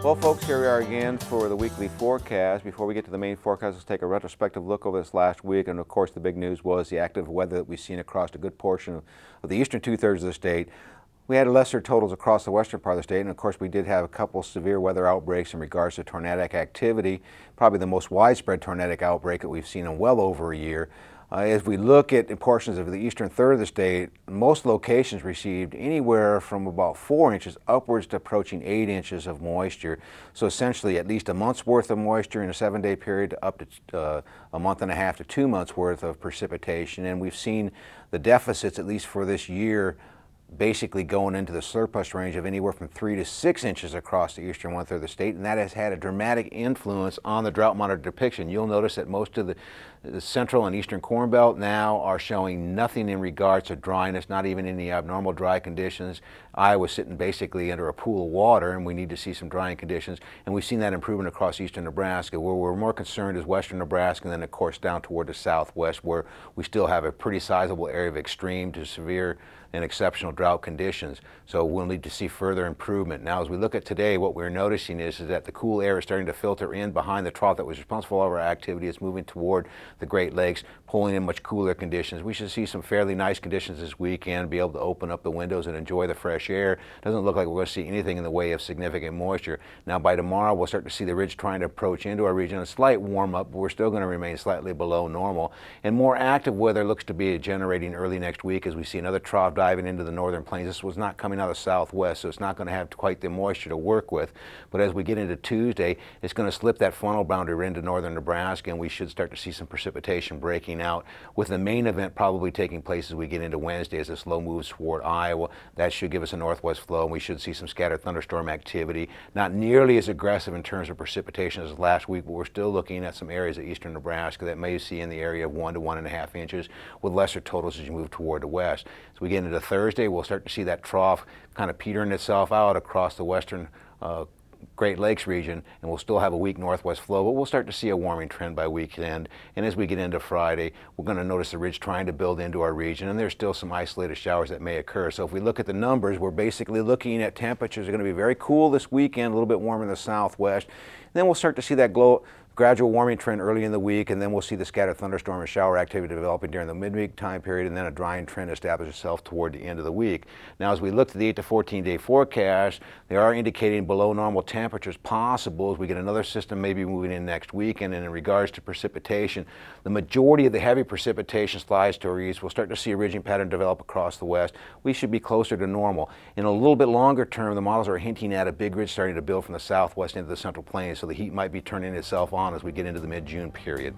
Well, folks, here we are again for the weekly forecast. Before we get to the main forecast, let's take a retrospective look over this last week. And of course, the big news was the active weather that we've seen across a good portion of the eastern two-thirds of the state. We had lesser totals across the western part of the state, and of course we did have a couple severe weather outbreaks in regards to tornadic activity, probably the most widespread tornadic outbreak that we've seen in well over a year. As we look at portions of the eastern third of the state, most locations received anywhere from about 4 inches upwards to approaching 8 inches of moisture. So essentially at least a month's worth of moisture in a 7-day period up to a month and a half to 2 months worth of precipitation. And we've seen the deficits, at least for this year, basically going into the surplus range of anywhere from 3 to 6 inches across the eastern one-third of the state, and that has had a dramatic influence on the drought monitor depiction. You'll notice that most of the central and eastern corn belt now are showing nothing in regards to dryness, not even any abnormal dry conditions. Iowa's sitting basically under a pool of water, and we need to see some drying conditions, and we've seen that improvement across eastern Nebraska. Where we're more concerned is western Nebraska, and then of course down toward the southwest, where we still have a pretty sizable area of extreme to severe and exceptional drought conditions. So we'll need to see further improvement. Now, as we look at today, what we're noticing is that the cool air is starting to filter in behind the trough that was responsible for our activity. It's moving toward the Great Lakes, pulling in much cooler conditions. We should see some fairly nice conditions this weekend, be able to open up the windows and enjoy the fresh air. Doesn't look like we're going to see anything in the way of significant moisture. Now, by tomorrow, we'll start to see the ridge trying to approach into our region. A slight warm up, but we're still going to remain slightly below normal. And more active weather looks to be generating early next week as we see another trough diving into the northern plains. This was not coming out of the southwest, so it's not going to have quite the moisture to work with. But as we get into Tuesday, it's going to slip that frontal boundary into northern Nebraska, and we should start to see some precipitation breaking out, with the main event probably taking place as we get into Wednesday as this low moves toward Iowa. That should give us a northwest flow, and we should see some scattered thunderstorm activity. Not nearly as aggressive in terms of precipitation as last week, but we're still looking at some areas of eastern Nebraska that may see in the area of 1 to 1.5 inches, with lesser totals as you move toward the west. So we get into Thursday, we'll start to see that trough kind of petering itself out across the western Great Lakes region, and we'll still have a weak northwest flow, but we'll start to see a warming trend by weekend. And as we get into Friday, we're going to notice the ridge trying to build into our region, and there's still some isolated showers that may occur. So if we look at the numbers, we're basically looking at temperatures are going to be very cool this weekend, a little bit warmer in the southwest. And then we'll start to see that gradual warming trend early in the week, and then we'll see the scattered thunderstorm and shower activity developing during the midweek time period, and then a drying trend establish itself toward the end of the week. Now, as we look to the 8 to 14-day forecast, they are indicating below normal temperatures possible as we get another system maybe moving in next week. And in regards to precipitation, the majority of the heavy precipitation slides to our east. We'll start to see a ridging pattern develop across the west. We should be closer to normal. In a little bit longer term, the models are hinting at a big ridge starting to build from the southwest into the central plains, so the heat might be turning itself on as we get into the mid-June period.